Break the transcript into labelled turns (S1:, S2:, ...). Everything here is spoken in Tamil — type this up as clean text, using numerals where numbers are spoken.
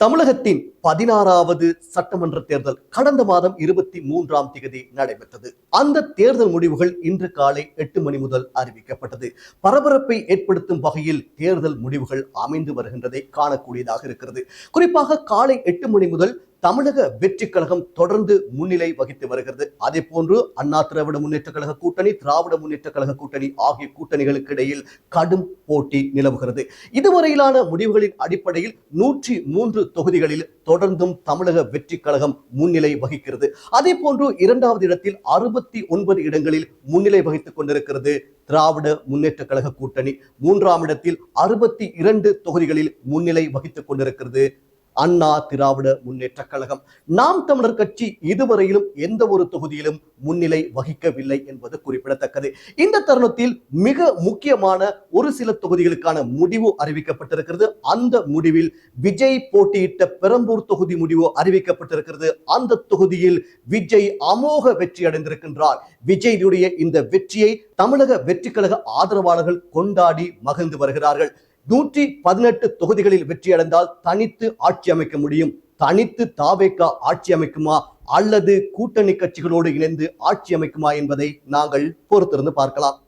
S1: தமிழகத்தின் 16வது சட்டமன்ற தேர்தல் கடந்த மாதம் 23ஆம் தேதி நடைபெற்றது. அந்த தேர்தல் முடிவுகள் இன்று காலை 8 மணி முதல் அறிவிக்கப்பட்டது. பரபரப்பை ஏற்படுத்தும் வகையில் தேர்தல் முடிவுகள் அமைந்து வருகின்றதை காணக்கூடியதாக இருக்கிறது. குறிப்பாக காலை 8 மணி முதல் தமிழக வெற்றி கழகம் தொடர்ந்து முன்னிலை வகித்து வருகிறது. அதே போன்று அண்ணா திராவிட முன்னேற்ற கழக கூட்டணி, திராவிட முன்னேற்ற கழக கூட்டணி ஆகிய கூட்டணிகளுக்கு இடையில் கடும் போட்டி நிலவுகிறது. இதுவரையிலான முடிவுகளின் அடிப்படையில் 103 தொகுதிகளில் தொடர்ந்தும் தமிழக வெற்றி கழகம் முன்னிலை வகிக்கிறது. அதே போன்று இரண்டாவது இடத்தில் 69 இடங்களில் முன்னிலை வகித்துக் கொண்டிருக்கிறது திராவிட முன்னேற்ற கழக கூட்டணி. மூன்றாம் இடத்தில் 62 தொகுதிகளில் முன்னிலை வகித்துக் கொண்டிருக்கிறது அண்ணா திராவிட முன்னேற்ற கழகம். நாம் தமிழர் கட்சி இதுவரையிலும் எந்த ஒரு தொகுதியிலும் முன்னிலை வகிக்கவில்லை என்பது குறிப்பிடத்தக்கது. இந்த தருணத்தில் மிக முக்கியமான ஒரு சில தொகுதிகளுக்கான முடிவு அறிவிக்கப்பட்டிருக்கிறது. அந்த முடிவில் விஜய் போட்டியிட்ட பெரம்பூர் தொகுதி முடிவு அறிவிக்கப்பட்டிருக்கிறது. அந்த தொகுதியில் விஜய் அமோக வெற்றி அடைந்திருக்கின்றார். விஜயுடைய இந்த வெற்றியை தமிழக வெற்றி கழக ஆதரவாளர்கள் கொண்டாடி மகிழ்ந்து வருகிறார்கள். 118 தொகுதிகளில் வெற்றி அடைந்தால் தனித்து ஆட்சி அமைக்க முடியும். தனித்து தாவேகா ஆட்சி அமைக்குமா அல்லது கூட்டணி கட்சிகளோடு இணைந்து ஆட்சி அமைக்குமா என்பதை நாங்கள் பொறுத்திருந்து பார்க்கலாம்.